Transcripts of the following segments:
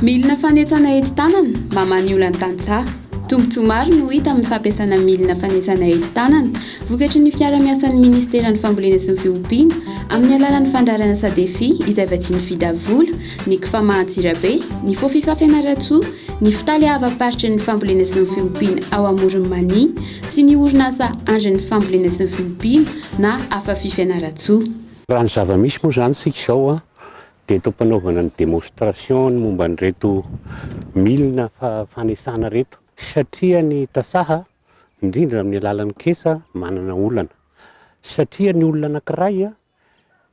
Milina fanetsana enti-tanana mamany olana tantsaha. Tombontsoa maro no hita amin'ny fampiasana milina fanesana enti-tanana vokatry ny fiara-miasan'ny ministeran'ny fambolena sy ny fiompiana amin'ny alalan'ny fandrarana SADEFI izay vatsiany vida-vola, ny kifamahan-tsirabe, ny fofifafianaratsoa, ny fitaleava-paritry ny fambolena sy ny fiompiana ao Amoron'i Mania sy ny orinasa andrin'ny fambolena sy ny fiompiana na Afafi Fianaratsoa. Raha ny zava-misy moa zany sika izao dia eto ampanaovana ny démonstration momba nyreto milina fanesana reto satria ny tasaha indrindra amin'ny alalan'ny kesa manana olana satria ny olona anankiray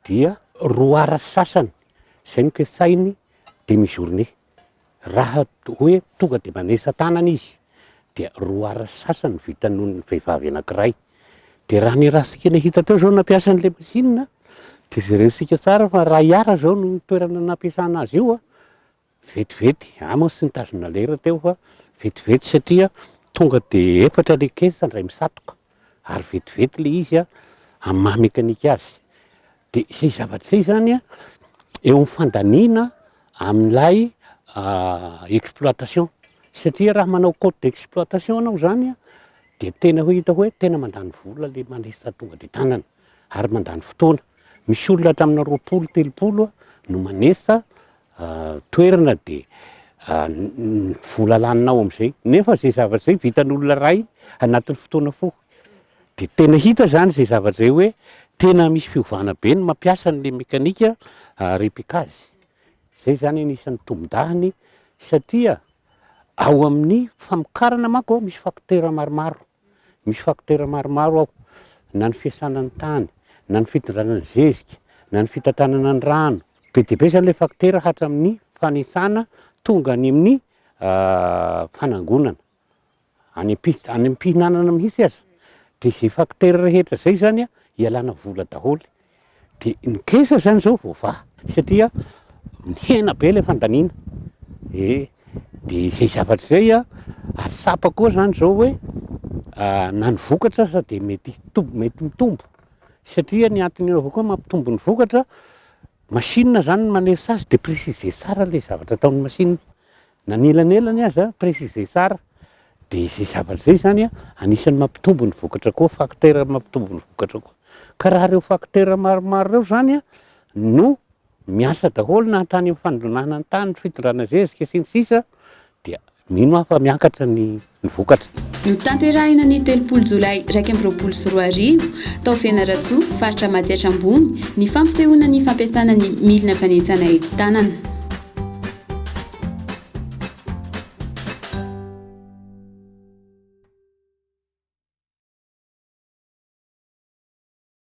dia roara sasany izay no kesainy demi journée raha hoe tonga dia manesa tanana izy dia roara sasany vitan'ny vehivavy anankiray dia raha ny rasikena hita teo zao nampiasa an'ilay masinina dia zerentsika tsara fa raha hiara zao no toerana nampiasana azy io vetivety ama sy nitazona lera teo fa vetivety satria tonga dia efatra le kesa indray misatoka ary vetivety le izy amin'ny maha mekanika azy dia izay zavatra izay zany eo amin'ny fandaniana amin'ilay exploitation satria raha manao code d'exploitation anao zany dia tena ho hita hoe tena mandany vola le manesa tonga dia tanana ary mandany fotoana. Misy olona hatramina 20-30 no manesa toerana dia vola laninao amin'izay nefa izay zavatra izay vitan'olona ray anatin'ny fotoana fohy dia tena hita zany izay zavatra izay hoe tena misy fiovana be ny mampiasa an'ilay mekanika repikazy. Izay zany anisan'ny tombon-dahany satria ao amin'ny famokarana manko misy facteur maromaro. Misy facteur maromaro ao na ny fiasana ny tany, na ny fitondrana ny zezika, na ny fitantanana ny rano. Be dia be zany ilay facteur hatramin'ny fanesana tonga any amin'ny fanangonana any am-pihinanana mihitsy aza dia izay facteur rehetra izay zany ialana vola daholo dia ny kesa zany zao voavaha satria mihena be ilay fandaniana dia izay zavatra izay ary sapa koa zany zao hoe na ny vokatra sa dia mety mitombo satria ny antony avao koa mampitombo ny vokatra masinina zany manesa azy dia préciser tsara ilay zavatra ataon'ny masinina na ny elanelany azy préciser tsara dia izay zavatra izay zany anisan'ny mampitombo ny vokatra koa facteur mampitombo ny vokatra koa ka raha ireo facteur maromaro ireo zany no miasa daholo na tany amin'ny fandonana ny tany fitondrana zezika sy ny sisa dia mino aho fa miakatra ny vokatra. Notanterahina ny 3 Jolay 2024 tao Fianaratsoa faritra Matsihatra ambony ny fampisehoana ny fampiasana ny milina fanetsana enti-tanana.